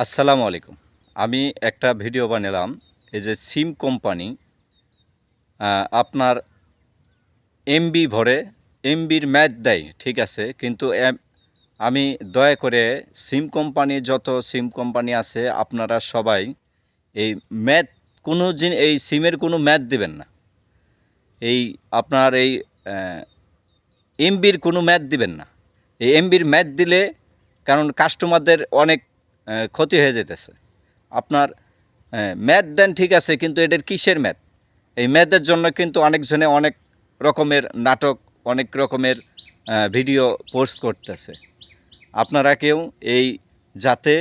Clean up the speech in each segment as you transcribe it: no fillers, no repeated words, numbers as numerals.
আসসালামু আলাইকুম। আমি একটা ভিডিও বানালাম। এই যে সিম কোম্পানি আপনার এমবি ভরে এমবির ম্যাথ দেয়, ঠিক আছে, কিন্তু আমি দয়া করে সিম কোম্পানি, যত সিম কোম্পানি আছে আপনারা সবাই এই ম্যাথ এই সিমের কোনো ম্যাথ দিবেন না। এই আপনার এই এমবির কোনো ম্যাথ দিবেন না। এই এমবির ম্যাথ দিলে কারণ কাস্টমারদের অনেক ক্ষতি হয়ে যেতেছে। আপনার ম্যাথ দেন, ঠিক আছে, কিন্তু এটার কিসের ম্যাথ? এই ম্যাথের জন্য কিন্তু অনেকজনে অনেক রকমের নাটক, অনেক রকমের ভিডিও পোস্ট করতেছে। আপনারা কেউ এই যাতে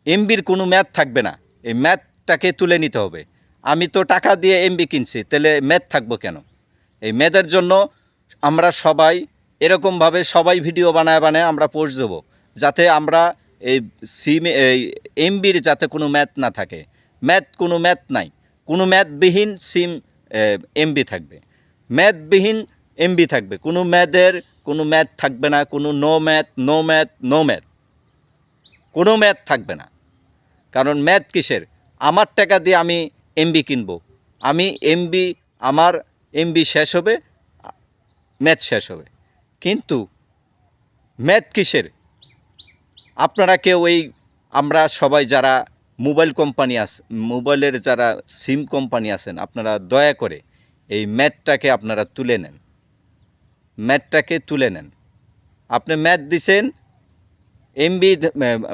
এমবির কোনো ম্যাথ থাকবে না, এই ম্যাথটাকে তুলে নিতে হবে। আমি তো টাকা দিয়ে এমবি কিনছি, তাহলে ম্যাথ থাকবো কেন? এই ম্যাথের জন্য আমরা সবাই এরকমভাবে সবাই ভিডিও বানায় আমরা পোস্ট দেবো, যাতে আমরা এই এই এমবির যাতে কোনো ম্যাথ না থাকে। কোনো ম্যাথ নাই, কোনো ম্যাথবিহীন সিম এমবি থাকবে, ম্যাথবিহীন এমবি থাকবে। কোনো ম্যাথ থাকবে না, কোনো নো ম্যাথ, কোনো ম্যাথ থাকবে না। কারণ ম্যাথ কিসের? আমার টাকা দিয়ে আমি এমবি কিনবো, আমার এমবি শেষ হবে, ম্যাথ শেষ হবে, কিন্তু ম্যাথ কিসের? আপনারা কেউ আমরা সবাই যারা মোবাইলের যারা সিম কোম্পানি আছেন, আপনারা দয়া করে এই ম্যাথটাকে আপনারা তুলে নেন। আপনি ম্যাথ দিছেন, এমবি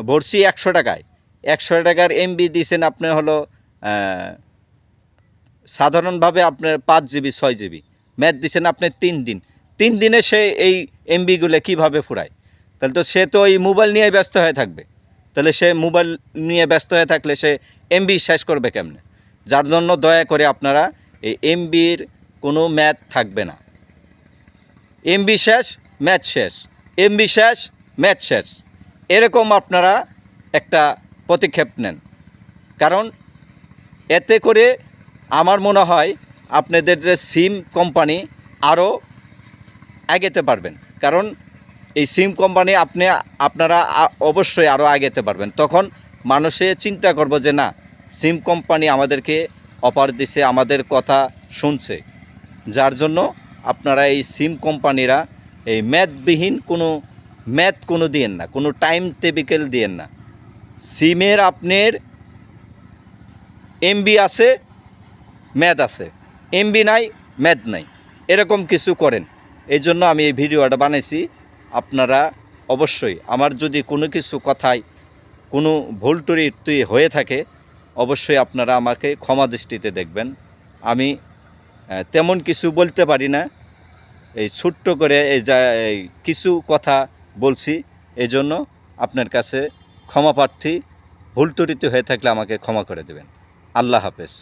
ভরছি 100 টাকায়, 100 টাকার এমবি দিছেন আপনি হলো সাধারণভাবে আপনার 5 জিবি 6 জিবি, ম্যাথ দিছেন আপনি 3 দিনে সে এই এমবিগুলো কীভাবে ফুরায়? তাহলে তো সে তো এই মোবাইল নিয়ে ব্যস্ত হয়ে থাকবে। তাহলে সে মোবাইল নিয়ে ব্যস্ত হয়ে থাকলে সে এমবি শেষ করবে কেমনে? যার জন্য দয়া করে আপনারা এই এমবির কোনো ম্যাথ থাকবে না। এমবি শেষ, ম্যাথ শেষ, এমবি শেষ, ম্যাথ শেষ, এরকম আপনারা একটা পদক্ষেপ নেন। কারণ এতে করে আমার মনে হয় আপনাদের যে সিম কোম্পানি আরও এগোতে পারবেন। কারণ এই সিম কোম্পানি আপনারা অবশ্যই আরও এগোতে পারবেন। তখন মানুষে চিন্তা করব যে না, সিম কোম্পানি আমাদেরকে অফার দিছে, আমাদের কথা শুনছে। যার জন্য আপনারা এই সিম কোম্পানিরা এই ম্যাথবিহীন কোনো দিয়েন না, কোনো টাইম টেবিল দিয়েন না। সিমের আপনার এমবি আছে, ম্যাথ আছে, এমবি নাই, ম্যাথ নাই, এরকম কিছু করেন। এই জন্য আমি এই ভিডিওটা বানাইছি। আপনারা অবশ্যই আমার যদি কোনো কিছু কথায় কোনো ভুল ত্রুটি হয়ে থাকে, অবশ্যই আপনারা আমাকে ক্ষমা দৃষ্টিতে দেখবেন। আমি তেমন কিছু বলতে পারি না, এই ছোট্ট করে এই কিছু কথা বলছি। এই জন্য আপনার কাছে ক্ষমা প্রার্থী। ভুল ত্রুটি হয়ে থাকলে আমাকে ক্ষমা করে দেবেন। আল্লাহ হাফেজ।